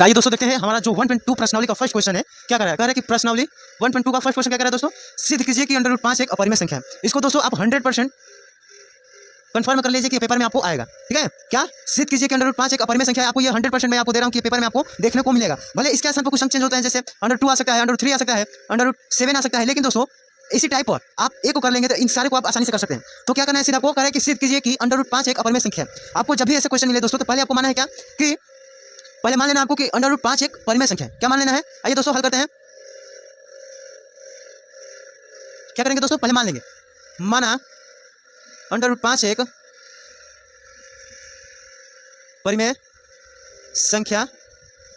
आइए दोस्तों देखते हैं हमारा जो 1.2 प्रश्नावली का फर्स्ट क्वेश्चन है क्या कह रहा है कि प्रश्नावली 1.2 का फर्स्ट क्वेश्चन क्या कह रहा है दोस्तों, सिद्ध कीजिए कि अंडर रूट 5 एक अपरिमेय संख्या है। इसको दोस्तों आप 100% कंफर्म कर लीजिए कि पेपर में आपको आएगा। ठीक है, क्या सिद्ध कीजिए कि अंडर रूट 5 एक अपरिमेय संख्या है। आपको ये 100% मैं आपको दे रहा हूँ कि पेपर में आपको देखने को मिलेगा। भले इसके स्थान पर कुछ अंक चेंज होते हैं, जैसे अंडर 2 आ सकता है, अंडर 3 आ सकता है, अंडर रूट 7 आ सकता है, लेकिन दोस्तों इसी टाइप पर आप एक को कर लेंगे तो इन सारे को आप आसानी से कर सकते हैं। तो क्या करना है, सीधा आपको करें कि सिद्ध कीजिए कि अंडर रूट 5 एक अपरिमेय संख्या है। आपको जब भी ऐसे क्वेश्चन मिले दोस्तों तो पहले आपको मानना है क्या कि पहले मान लेना आपको कि अंडर रूट 5 एक परिमेय संख्या है। क्या मान लेना है, आइए दोस्तों हल करते हैं। क्या करेंगे दोस्तों, पहले मान लेंगे, माना अंडर रूट 5 एक परिमेय संख्या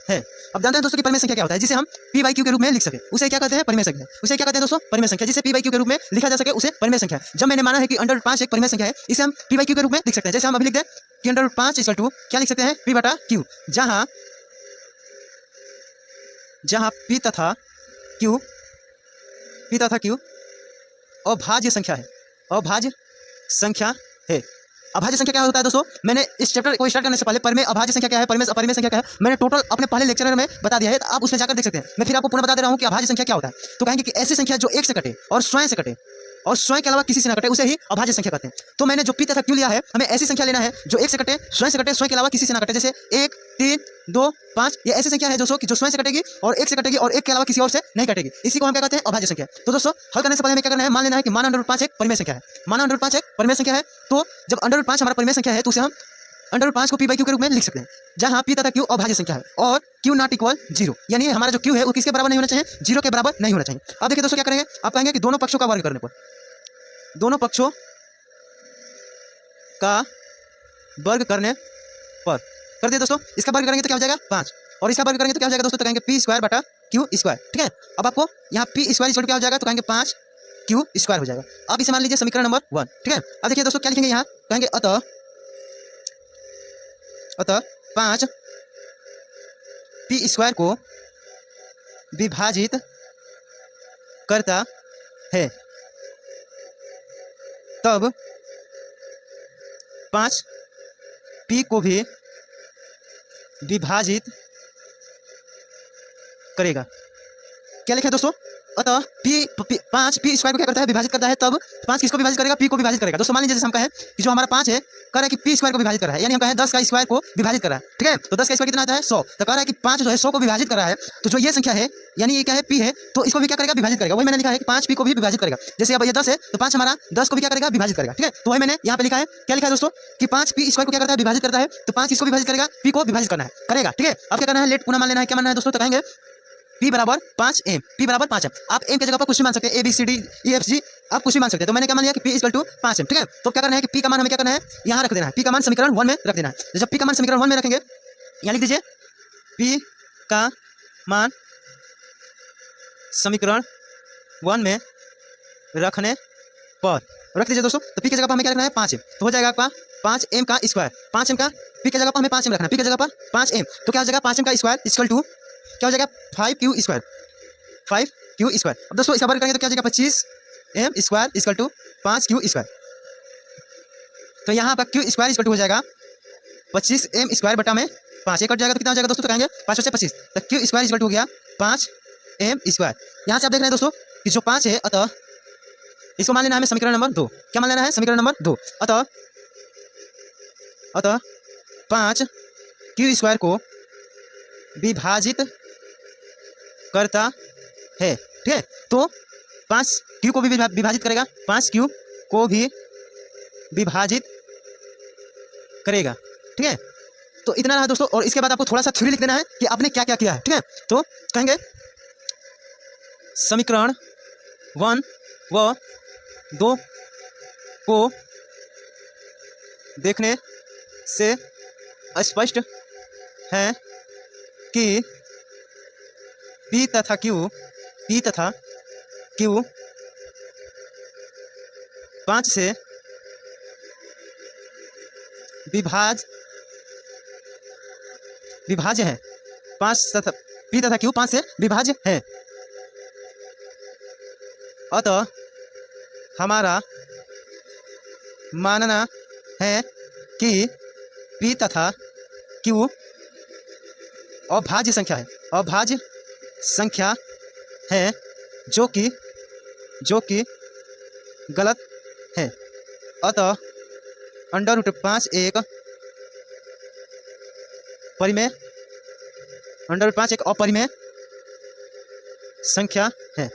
है। अब जानते हैं दोस्तों कि परिमेय संख्या क्या होता है, जिसे हम p बाई क्यू के रूप में लिख सके उसे क्या कहते हैं, परिमेय संख्या। उसे क्या कहते हैं दोस्तों, परिमेय संख्या। जिसे p बाई क्यू के रूप में लिखा जा सके उसे परिमेय संख्या। जब मैंने माना है कि अंडर रूट 5 एक परिमेय संख्या है, इसे हम p बाई क्यू के रूप में लिख सकते हैं। जैसे हम अभी लिख दें कि अंडर रूट 5 इक्वल टू क्या लिख सकते हैं, p बटा क्यू, जहां p तथा q अभाज्य संख्या है। अभाज्य संख्या है। अभाज्य संख्या क्या होता है दोस्तों, मैंने इस चैप्टर को स्टार्ट करने से पहले परिमेय अभाज्य संख्या क्या है, परिमेय अपरिमेय संख्या क्या है, मैंने टोटल अपने पहले लेक्चर में बता दिया है। तो आप उसमें जाकर देख सकते हैं। मैं फिर आपको पुनः बता दे रहा हूं कि अभाज्य संख्या क्या होता है। तो कहेंगे कि ऐसी संख्या जो एक से कटे और स्वयं से कटे और स्वयं के अलावा किसी से ना कटे उसे ही अभाज्य संख्या कहते हैं। तो मैंने जो p तथा q लिया है, हमें ऐसी संख्या लेना है जो एक से कटे, स्वयं के अलावा किसी से ना कटे। जैसे 1, 3, 2, 5 ये ऐसी संख्या है दोस्तों कि जो स्वयं से कटेगी और एक से कटेगी और एक के अलावा किसी और से नहीं कटेगी। इसी को हम क्या कहते हैं, अभाज्य संख्या। तो दोस्तों हल करने से पहले हमें क्या करना है, मान लेना है कि माना अंडर रूट 5 एक परिमेय संख्या है। माना अंडर रूट 5 एक परिमेय संख्या है, तो जब अंडर रूट 5 हमारा परिमेय संख्या है तो उसे हम अंडर रूट 5 को p बाई क्यू के रूप में लिख सकते हैं, जहां p तथा q अभाज्य संख्या है और q नॉट इक्वल 0, यानी हमारा जो q है वो किसके बराबर नहीं होना चाहिए, 0 के बराबर नहीं होना चाहिए। अब देखिए दोस्तों क्या करेंगे, आप कहेंगे कि दोनों पक्षों का वर्ग करने पर, दोनों पक्षों का वर्ग करने पर कर दिया दोस्तों। इसका वर्ग करेंगे तो क्या हो जाएगा 5, और इसका वर्ग करेंगे तो क्या हो जाएगा दोस्तों, तो कहेंगे p स्क्वायर बटा q स्क्वायर। ठीक है, अब आपको यहाँ p स्क्वायर इक्वल क्या हो जाएगा, तो कहेंगे 5 q स्क्वायर हो जाएगा। अब इसे मान लीजिए समीकरण नंबर 1। ठीक है, अब देखिए दोस्तों क्या लिखेंगे यहाँ, कहेंगे अतः 5 p स्क्वायर को विभाजित करता है, तब 5 p को भी विभाजित करेगा। क्या लिखा है दोस्तों, अतः पाँच पी स्क्वायर को क्या करता है, विभाजित करता है, तब 5 किसको विभाजित करेगा, p को विभाजित करेगा। दोस्तों मान लीजिए जैसे हम कहें कि जो हमारा 5 है कह रहा है कि p स्क्वायर को विभाजित कर रहा है, यानी हम कहें 10 का स्क्वायर को विभाजित कर रहा है। ठीक है, तो 10 का स्क्वायर कितना आता है 100, तो कह रहा है कि 5 जो है 100 को विभाजित कर रहा है। तो जो ये संख्या है यानी ये क्या है, p है, तो इसको भी क्या करेगा, विभाजित करेगा। वही मैंने लिखा है कि 5 p को भी विभाजित करेगा। जैसे अब ये 10 है तो 5 हमारा 10 को भी क्या करेगा, विभाजित करेगा। ठीक है, तो वही मैंने यहाँ पे लिखा है, क्या लिखा है दोस्तों कि 5 p स्क्वायर को क्या करता है, विभाजित करता है, तो 5 इसको विभाजित करेगा, p को विभाजित करना है, करेगा। ठीक है, अब क्या करना है, लेट पुनः मान लेना है। क्या मानना है दोस्तों, तो कहेंगे p बराबर 5m, p बराबर 5m। आप m के जगह पर कुछ भी मान सकते हैं, a b c d e f g आप कुछ भी मान सकते हैं। तो मैंने क्या मान लिया कि p इक्वल टू 5m। ठीक है, तो क्या करना है कि p का मान हमें क्या करना है, यहाँ रख देना है। p का मान समीकरण 1 में रख देना है। जब p का मान समीकरण 1 में रखेंगे, यहाँ लिख दीजिए p का मान समीकरण 1 में रखने पर रख दीजिए दोस्तों। तो p की जगह पर हमें क्या रखना है, 5m, तो हो जाएगा आपका 5m का स्क्वायर। 5m का p की जगह पर हमें 5m रखना है, p की जगह पर 5m, तो क्या हो जाएगा 5m का स्क्वायर इक्वल टू क्या हो जाएगा 5q स्क्वायर, 5q स्क्वायर। अब दोस्तों इसका वर्ग करेंगे तो क्या हो जाएगा 25m square equal to 5q square. तो यहाँ पर q स्क्वायर इक्वल टू हो जाएगा 25m स्क्वायर बटा में 5, ये कट जाएगा तो कितना हो जाएगा दोस्तों, तो कहेंगे 5 से 25, तो q स्क्वायर इक्वल टू हो गया 5m स्क्वायर। यहाँ से आप देख रहे हैं दोस्तों कि जो 5 है, अतः इसको मान लेना हमें समीकरण नंबर 2। क्या मान लेना है, समीकरण नंबर 2। अतः 5q स्क्वायर को विभाजित करता है। ठीक है, तो 5q को भी विभाजित करेगा, 5q को भी विभाजित करेगा। ठीक है, तो इतना रहा दोस्तों। और इसके बाद आपको थोड़ा सा थ्योरी लिख देना है कि आपने क्या क्या किया है। ठीक है, तो कहेंगे समीकरण 1 व 2 को देखने से स्पष्ट है कि p तथा q 5 से विभाज्य है। 5 तथा p तथा q 5 से विभाज्य है। अतः हमारा मानना है कि p तथा q अभाज्य संख्या है, अभाज्य संख्या है जो कि गलत है। अतः अंडर रूट 5 एक परिमेय, अंडर रूट 5 एक अपरिमेय संख्या है।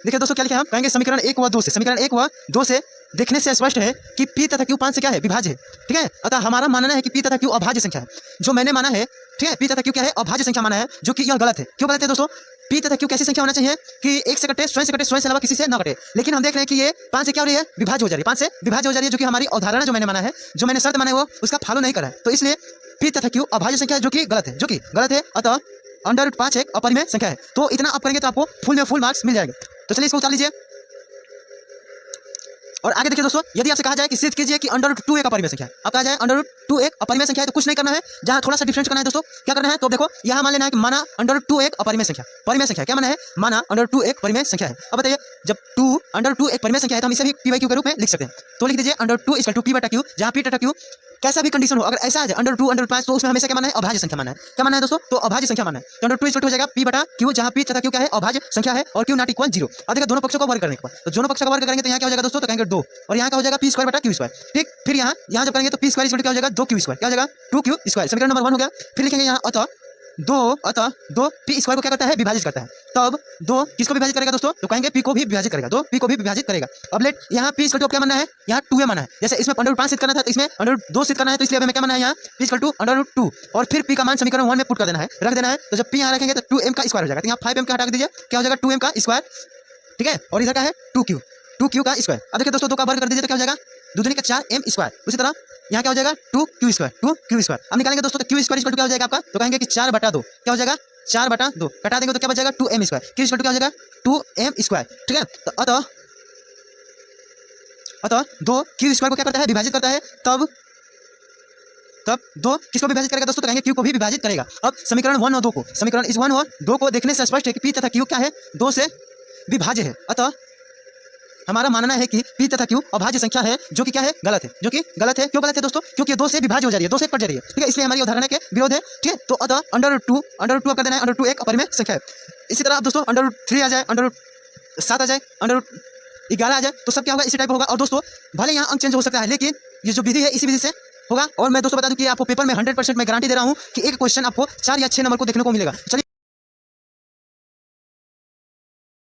देखिए दोस्तों क्या लिखा है, हम कहेंगे समीकरण 1 व 2 से, समीकरण 1 व 2 से देखने से स्पष्ट है कि P तथा Q 5 से क्या है, विभाज्य है। ठीक है, अतः हमारा मानना है कि P तथा Q अभाज्य संख्या है। जो मैंने माना है, ठीक है, P तथा Q क्या है, अभाज्य संख्या माना है, जो कि यह गलत है। क्यों गलत है दोस्तों? P तथा Q कैसी संख्या होना चाहिए कि एक से कटे, स्वयं से अलावा किसी से न कटे। लेकिन हम देख रहे हैं कि ये 5 से क्या हो रही है, विभाज्य हो जा रही है, 5 से विभाज्य हो जा रही है, जो कि हमारी अवधारणा जो मैंने माना है, जो मैंने शर्त माना है, वो उसका फॉलो नहीं करा है। तो इसलिए P तथा Q अभाज्य संख्या है, जो कि गलत है, अतः अंडर रूट 5 एक अपरिमेय संख्या है। तो इतना आप करेंगे तो आपको फुल में फुल मार्क्स मिल जाएंगे। तो चलिए इसको उतार लीजिए और आगे देखिए दोस्तों, यदि आपसे कहा जाए कि सिद्ध कीजिए कि अंडर रूट 2 एक अपरिमेय संख्या है, अब कहा जाए अंडर रूट 2 एक अपरिमेय संख्या है, तो कुछ नहीं करना है, जहां थोड़ा सा डिफरेंस करना है दोस्तों। क्या करना है तो देखो, यहां मान लेना है कि माना अंडर रूट 2 एक अपरिमेय संख्या, परिमेय संख्या क्या माना है, माना अंडर रूट 2 एक परिमेय संख्या है। अब बताइए, जब 2 अंडर रूट 2 एक परिमेय संख्या है तो हम इसे भी p/q के रूप में लिख सकते हैं। तो लिख दीजिए अंडर रूट 2 = p/q, जहां p तथा q कैसा भी कंडीशन हो, अगर ऐसा आ जाए अंडर रूट 2 अंडर रूट 5, तो उसमें हमेशा क्या माना है, अभाज्य संख्या माना है। क्या माना है दोस्तों? तो अभाज्य संख्या माना है। तो अंडर 2 हो जाएगा p/q, जहां p तथा q क्या है, अभाज्य संख्या है और q ≠ 0। अब देखिए दोनों पक्षों को वर्ग करने के बाद, तो दोनों पक्षों का वर्ग करेंगे तो यहाँ क्या हो जाएगा दोस्तों, तो कहेंगे 2, और यहाँ क्या हो जाएगा p² ठीक। फिर यहाँ जब करेंगे तो p² क्या हो जाएगा, 2q², क्या हो जाएगा 2q²। समीकरण नंबर 1 हो गया। फिर लिखेंगे यहाँ अतः 2 p² को क्या करता है, विभाजित करता है। तब 2 किसको विभाजित करेगा दोस्तों, तो कहेंगे p को भी विभाजित करेगा, 2 p को भी विभाजित करेगा। अब लेट यहाँ p = क्या मानना है, यहाँ 2a माना है। जैसे इसमें अंडर रूट 5 सिद्ध करना था, तो इसमें अंडर रूट 2 सिद्ध करना है, तो इसलिए हमें क्या मानना है, यहाँ p = अंडर रूट 2, और फिर p का मान समीकरण 1 में पुट कर देना है, रख देना है। तो जब p यहाँ रखेंगे तो 2m का स्क्वायर हो जाएगा, तो यहाँ 5m का हटा दीजिए, क्या हो जाएगा 2m का स्क्वायर, ठीक है, और इधर क्या है 2q का स्क्वायर। अब देखिए दोस्तों, 2 का वर्ग कर दीजिए तो क्या हो जाएगा 2 दूनी का 4m²। उसी तरह यहाँ क्या हो जाएगा 2q²। अब निकालेंगे दोस्तों, तो q² क्या हो जाएगा आपका, तो कहेंगे कि 4/2, क्या हो जाएगा 4/2, कटा देंगे तो क्या बचेगा 2m², q² क्या हो जाएगा 2m², ठीक है। तो अतः 2 q² को क्या करता है, विभाजित करता है। तब 2 किसको विभाजित करेगा दोस्तों, तो कहेंगे q को भी विभाजित करेगा। अब समीकरण 1 और 2 को, समीकरण इस 1 और 2 को देखने से स्पष्ट है कि p तथा q क्या है, 2 से विभाज्य है। अतः हमारा मानना है कि p तथा q अभाज्य संख्या है, जो कि क्या है, गलत है, जो कि गलत है। क्यों गलत है दोस्तों, क्योंकि 2 से विभाज्य हो जा रही है, 2 से कट जा रही है, ठीक है, इसलिए हमारी अवधारणा के विरोध है, ठीक है। तो अतः अंडर रूट 2 कर देना है, अंडर रूट 2 एक अपरिमेय संख्या है। इसी तरह आप दोस्तों अंडर रूट 3 आ जाए, अंडर रूट 7 आ जाए, अंडर रूट 11 आ जाए, तो सब क्या होगा, इसी टाइप होगा। और दोस्तों भले यहाँ अंक चेंज हो सकता है, लेकिन ये जो विधि है इसी विधि से होगा। और मैं दोस्तों बता दूं कि आपको पेपर में 100% मैं गारंटी दे रहा हूँ कि एक क्वेश्चन आपको 4 या 6 नंबर को देखने को मिलेगा। चलिए